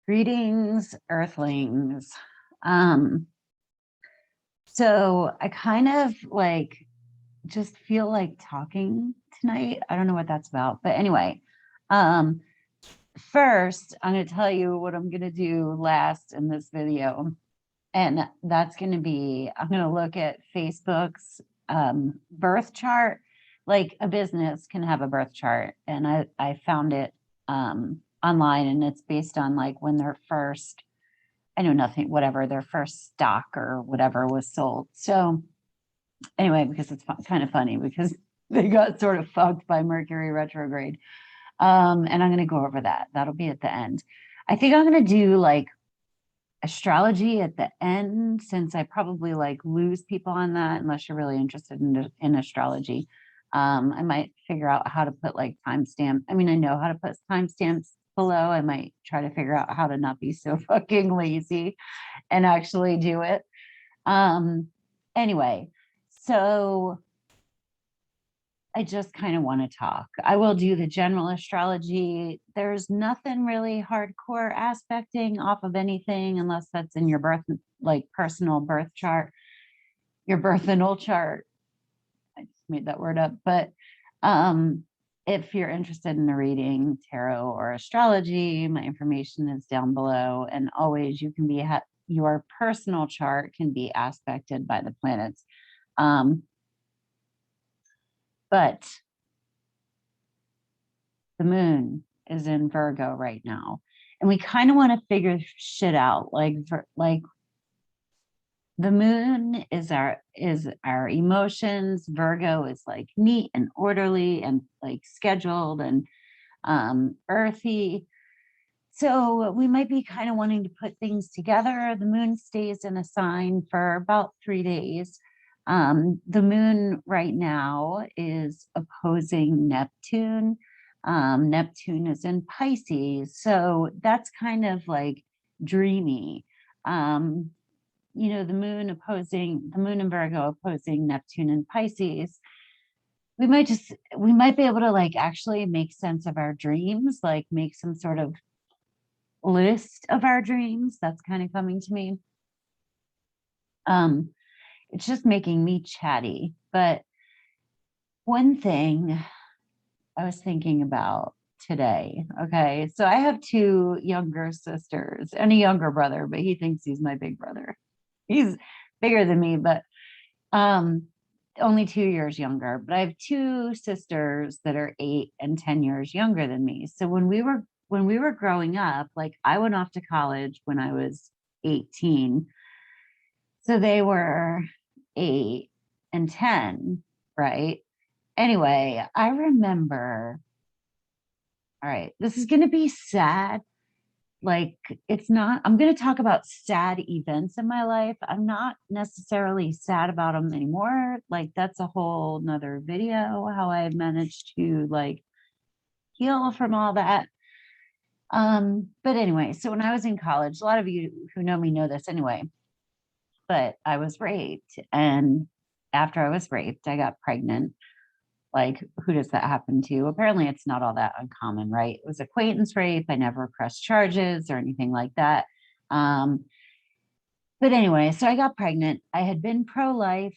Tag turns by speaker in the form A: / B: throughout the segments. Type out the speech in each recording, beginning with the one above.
A: Greetings, Earthlings. Um, so I kind of just feel like talking tonight. I don't know what that's about, but anyway, um, first I'm going to tell you what I'm going to do last in this video. And that's going to be, I'm going to look at Facebook's birth chart. Like a business can have a birth chart. And I found it online, and it's based on like when their first, I know nothing, whatever, their first stock or whatever was sold. So anyway, because it's kind of funny because they got sort of fucked by Mercury retrograde. And I'm going to go over that. That'll be at the end. I think I'm going to do like astrology at the end, since I probably like lose people on that unless you're really interested in astrology. I might figure out how to put like timestamp. I mean, I know how to put timestamps below. I might try to figure out how to not be so fucking lazy and actually do it. Anyway, so I just kind of want to talk. I will do the general astrology. There's nothing really hardcore aspecting off of anything unless that's in your birth, like personal birth chart, your birthinal chart. I just made that word up. But if you're interested in a reading, tarot or astrology, my information is down below. And always you can be, your personal chart can be aspected by the planets. But the moon is in Virgo right now. And we kind of want to figure shit out. Like the moon is our emotions. Virgo is like neat and orderly and like scheduled and earthy. So we might be kind of wanting to put things together. The moon stays in a sign for about 3 days. The moon right now is opposing Neptune. Neptune is in Pisces, so that's kind of like dreamy. The moon in Virgo opposing Neptune in Pisces. We might be able to like actually make sense of our dreams, like make some sort of list of our dreams. That's kind of coming to me. It's just making me chatty. But one thing I was thinking about today. Okay. So I have 2 younger sisters and a younger brother, but he thinks he's my big brother. He's bigger than me, but only 2 years younger. But I have 2 sisters that are 8 and 10 years younger than me. So when we were growing up, like I went off to college when I was 18. So they were 8 and 10, right? Anyway, I remember, all right, this is going to be sad. Like, I'm going to talk about sad events in my life. I'm not necessarily sad about them anymore. Like, that's a whole nother video, how I managed to like heal from all that. But anyway, so when I was in college, a lot of you who know me know this anyway, but I was raped. And after I was raped, I got pregnant. Like, who does that happen to? Apparently, it's not all that uncommon, right? It was acquaintance rape. I never pressed charges or anything like that. But anyway, so I got pregnant. I had been pro-life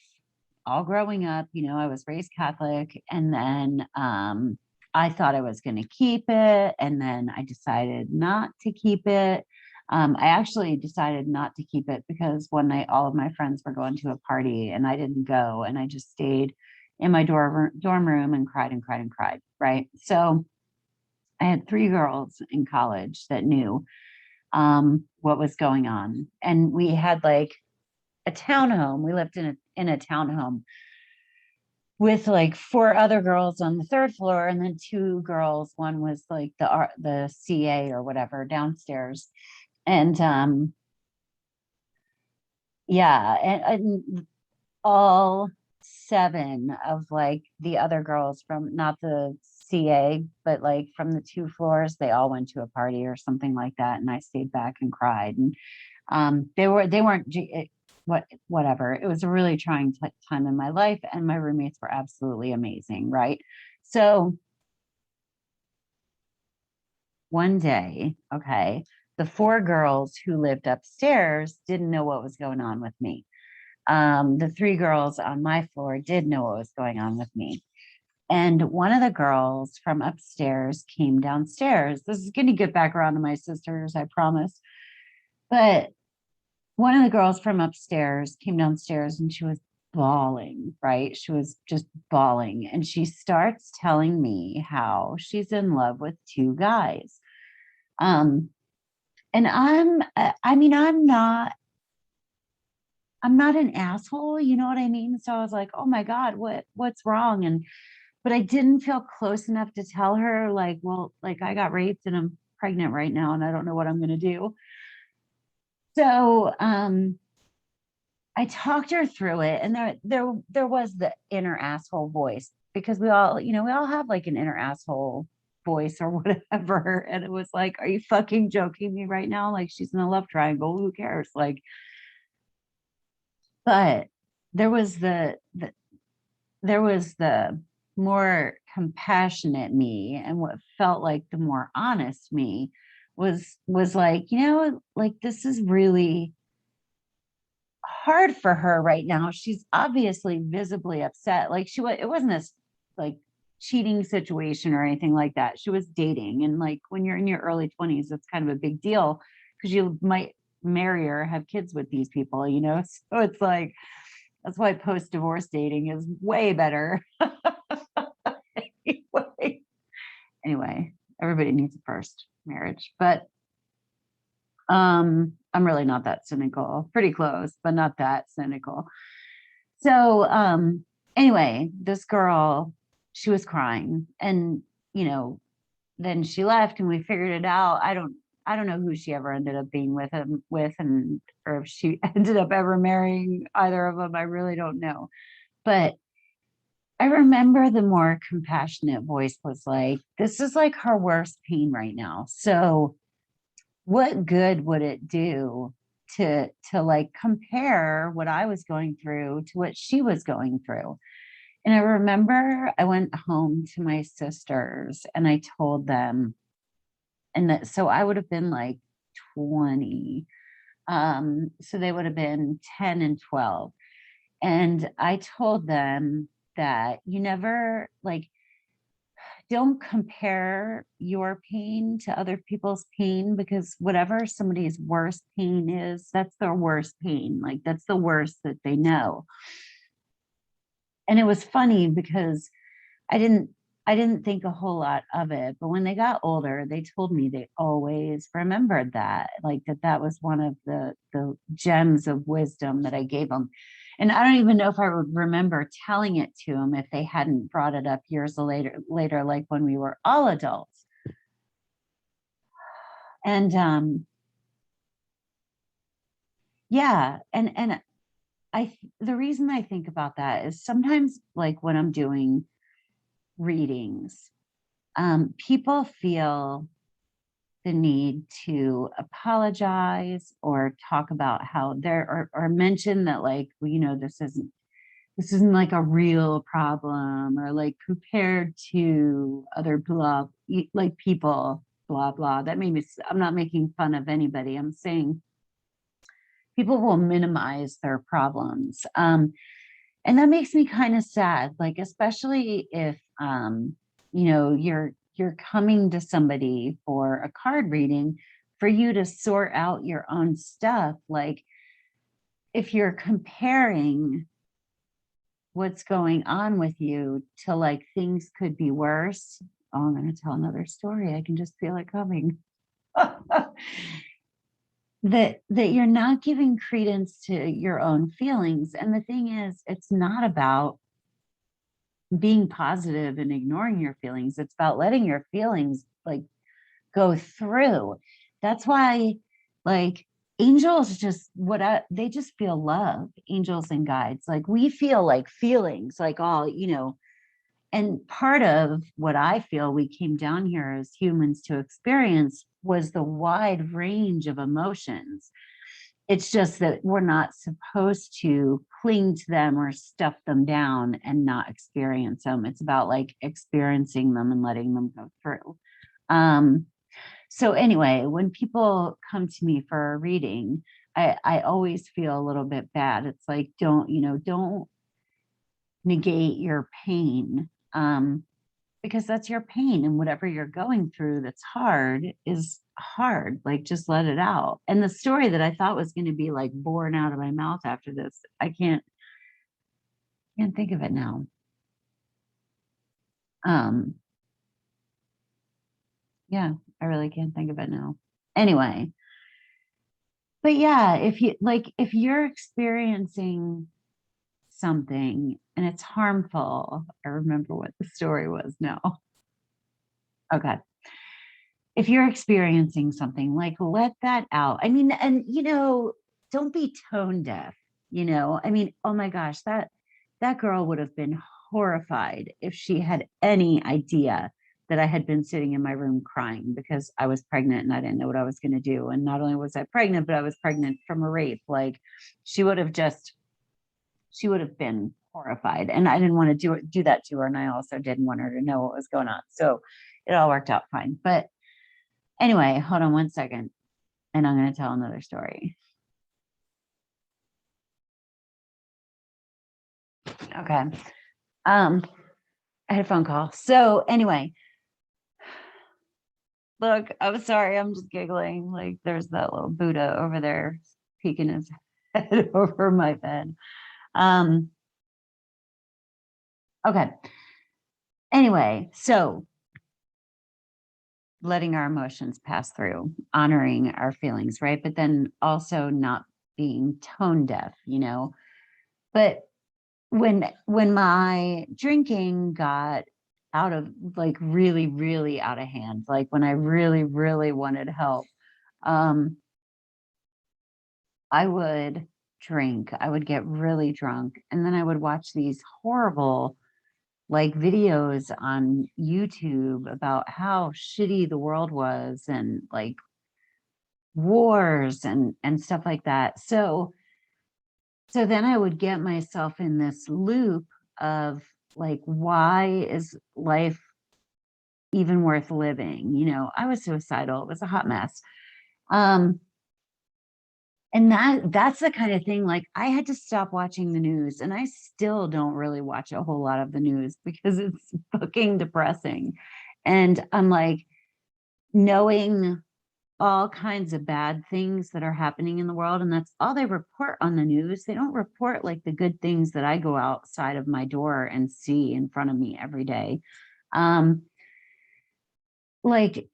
A: all growing up. I was raised Catholic. And then I thought I was going to keep it. And then I decided not to keep it. I actually decided not to keep it because one night all of my friends were going to a party and I didn't go. And I just stayed in my dorm room and cried and cried and cried, right? So I had 3 girls in college that knew what was going on. And we had like a townhome. We lived in a townhome with like 4 other girls on the 3rd floor and then 2 girls. One was like the CA or whatever downstairs. And yeah, and all 7 of like the other girls from not the CA, but like from the 2 floors, they all went to a party or something like that. And I stayed back and cried. And they weren't whatever. It was a really trying time in my life. And my roommates were absolutely amazing. Right. So one day, okay, The 4 girls who lived upstairs didn't know what was going on with me. The 3 girls on my floor did know what was going on with me. And one of the girls from upstairs came downstairs. This is going to get back around to my sisters, I promise. But one of the girls from upstairs came downstairs and she was bawling, right? She was just bawling. And she starts telling me how she's in love with 2 guys. Um, and I mean, I'm not an asshole, you know what I mean? So I was like, oh my God, what's wrong? But I didn't feel close enough to tell her, like, well, like I got raped and I'm pregnant right now and I don't know what I'm gonna do. So I talked her through it, and there was the inner asshole voice, because we all, we all have like an inner asshole voice or whatever. And it was like, are you fucking joking me right now? Like, she's in a love triangle, who cares? Like, but there was the more compassionate me, and what felt like the more honest me was like, like, this is really hard for her right now. She's obviously visibly upset. Like, it wasn't a like cheating situation or anything like that. She was dating, and like when you're in your early 20s, it's kind of a big deal because you might marry or have kids with these people, so it's like, that's why post-divorce dating is way better. anyway, everybody needs a first marriage, but I'm really not that cynical. Pretty close, but not that cynical. So anyway, this girl, she was crying, and then she left and we figured it out. I don't know who she ever ended up being with, and or if she ended up ever marrying either of them. I really don't know. But I remember the more compassionate voice was like, this is like her worst pain right now. So what good would it do to like compare what I was going through to what she was going through? And I remember I went home to my sisters and I told them, and that, so I would have been like 20. So they would have been 10 and 12. And I told them that you never, like, don't compare your pain to other people's pain, because whatever somebody's worst pain is, that's their worst pain. Like, that's the worst that they know. And it was funny because I didn't I didn't think a whole lot of it, but when they got older, they told me they always remembered that, like, that was one of the gems of wisdom that I gave them. And I don't even know if I would remember telling it to them if they hadn't brought it up years later, like when we were all adults. And yeah, and the reason I think about that is sometimes, like, when I'm doing readings, people feel the need to apologize or talk about how or mention that, like, well, this isn't like a real problem, or like compared to other like people, blah blah. That made me, I'm not making fun of anybody. I'm saying people will minimize their problems. And that makes me kind of sad, like, especially if you're coming to somebody for a card reading for you to sort out your own stuff. Like, if you're comparing what's going on with you to, like, things could be worse. Oh, I'm going to tell another story. I can just feel it coming. that you're not giving credence to your own feelings. And the thing is, it's not about being positive and ignoring your feelings. It's about letting your feelings, like, go through. That's why, like, angels just they just feel love. Angels and guides, like, we feel like feelings, like, all, and part of what I feel we came down here as humans to experience was the wide range of emotions. It's just that we're not supposed to cling to them or stuff them down and not experience them. It's about, like, experiencing them and letting them go through. So anyway, when people come to me for a reading, I always feel a little bit bad. It's like, don't negate your pain. Because that's your pain, and whatever you're going through that's hard is hard. Like, just let it out. And the story that I thought was going to be like born out of my mouth after this, I can't think of it now. Um, yeah, I really can't think of it now. Anyway, but yeah, if you're experiencing something and it's harmful, I remember what the story was now. Okay. If you're experiencing something, like, let that out. I mean, and don't be tone deaf. I mean, oh my gosh, that girl would have been horrified if she had any idea that I had been sitting in my room crying because I was pregnant and I didn't know what I was going to do. And not only was I pregnant, but I was pregnant from a rape. Like, she would have been horrified, and I didn't want to do that to her, and I also didn't want her to know what was going on. So it all worked out fine. But anyway, hold on one second, and I'm going to tell another story. Okay. I had a phone call. So anyway, look, I'm sorry, I'm just giggling. Like, there's that little Buddha over there peeking his head over my bed. Okay. Anyway, so letting our emotions pass through, honoring our feelings, right? But then also not being tone deaf. But when my drinking got out of, like, really, really out of hand, like when I really, really wanted help, um, I would drink, I would get really drunk, and then I would watch these horrible, like, videos on YouTube about how shitty the world was, and like wars and stuff like that. So then I would get myself in this loop of, like, why is life even worth living? I was suicidal. It was a hot mess. Um, and that's the kind of thing, like, I had to stop watching the news, and I still don't really watch a whole lot of the news because it's fucking depressing. And I'm like, knowing all kinds of bad things that are happening in the world, and that's all they report on the news. They don't report, like, the good things that I go outside of my door and see in front of me every day. um like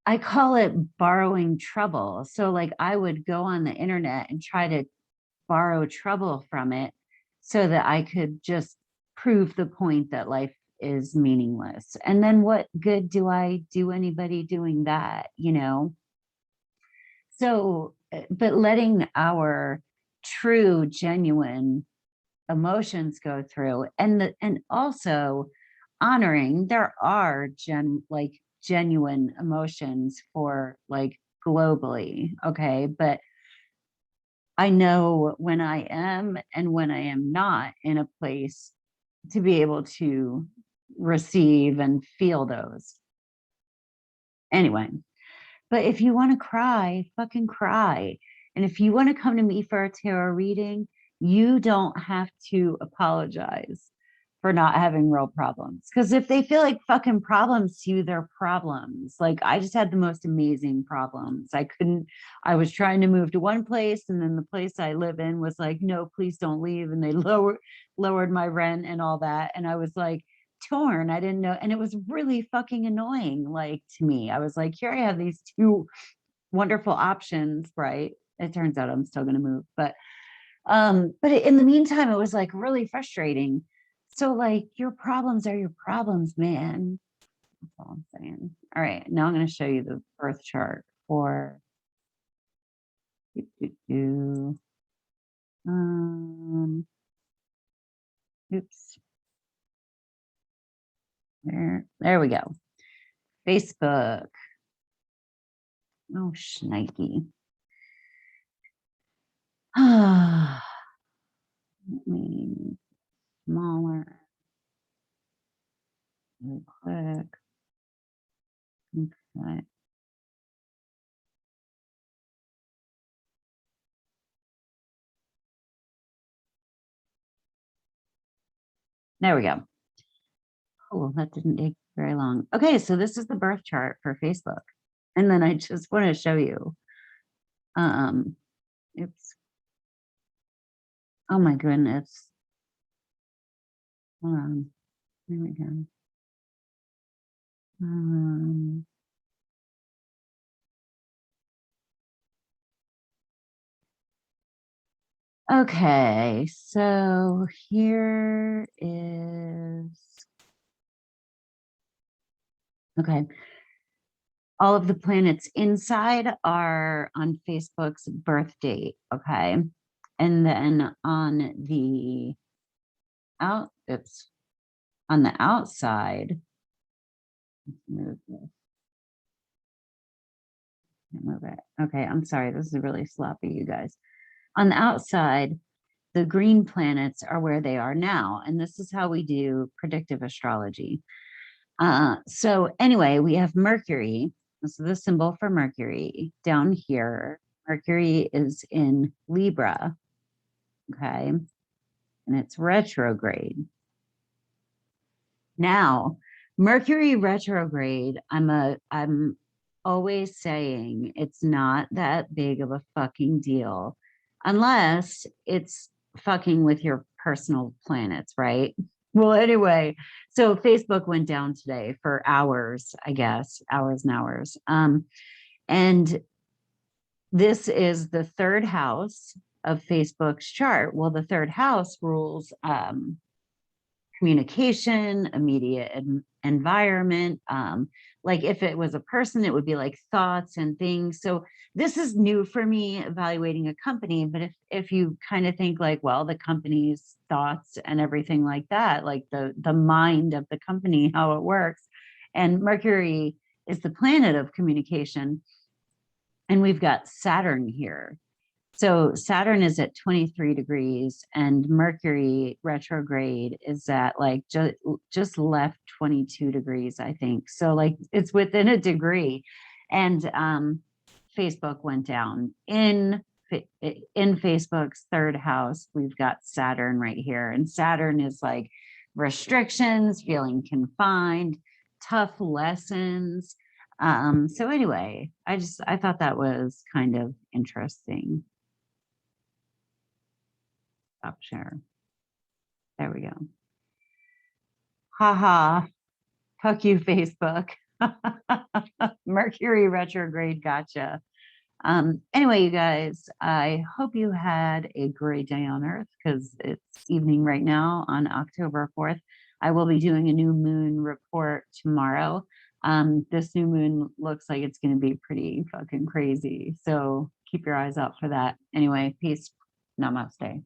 A: I call it borrowing trouble. So, like, I would go on the internet and try to borrow trouble from it so that I could just prove the point that life is meaningless. And then what good do I do anybody doing that? So, but letting our true, genuine emotions go through, and also honoring there are genuine emotions for, like, globally, okay? But I know when I am and when I am not in a place to be able to receive and feel those. Anyway, but if you want to cry, fucking cry. And if you want to come to me for a tarot reading, you don't have to apologize for not having real problems. Because if they feel like fucking problems to you, they're problems. Like, I just had the most amazing problems. I was trying to move to one place, and then the place I live in was like, no, please don't leave. And they lowered my rent and all that. And I was like, torn. I didn't know. And it was really fucking annoying. Like, to me, I was like, here I have these two wonderful options, right? It turns out I'm still going to move, but in the meantime, it was, like, really frustrating. So, like, your problems are your problems, man. That's all I'm saying. All right, now I'm going to show you the birth chart for do, do, do. um oops, there we go. Facebook. Oh, shnikey. Let me smaller. Really quick. Okay. There we go. Oh, that didn't take very long. Okay, so this is the birth chart for Facebook. And then I just want to show you. Oops. Oh my goodness. Hold on. There we go. Okay, so here is, okay. All of the planets inside are on Facebook's birth date, okay? And then on the on the outside, move this. Move it. Okay, I'm sorry, this is really sloppy, you guys. On the outside, the green planets are where they are now, and this is how we do predictive astrology. So anyway, we have Mercury. This is the symbol for Mercury down here. Mercury is in Libra, okay, and it's retrograde. Now, Mercury retrograde, I'm always saying it's not that big of a fucking deal unless it's fucking with your personal planets, right? Well, anyway, so Facebook went down today for hours, I guess, hours and hours. And this is the third house of Facebook's chart. Well, the third house rules communication, immediate environment. Like if it was a person, it would be like thoughts and things. So this is new for me evaluating a company. But if you kind of think like, well, the company's thoughts and everything like that, like the mind of the company, how it works. And Mercury is the planet of communication. And we've got Saturn here. So Saturn is at 23 degrees and Mercury retrograde is at like just left 22 degrees, I think. So like it's within a degree. And Facebook went down. In Facebook's third house, we've got Saturn right here. And Saturn is like restrictions, feeling confined, tough lessons. So anyway, I thought that was kind of interesting. Stop share. There we go. Haha. Fuck you, Facebook. Mercury retrograde, gotcha. Anyway, you guys, I hope you had a great day on Earth because it's evening right now on October 4th. I will be doing a new moon report tomorrow. This new moon looks like it's going to be pretty fucking crazy. So keep your eyes out for that. Anyway, peace. Namaste.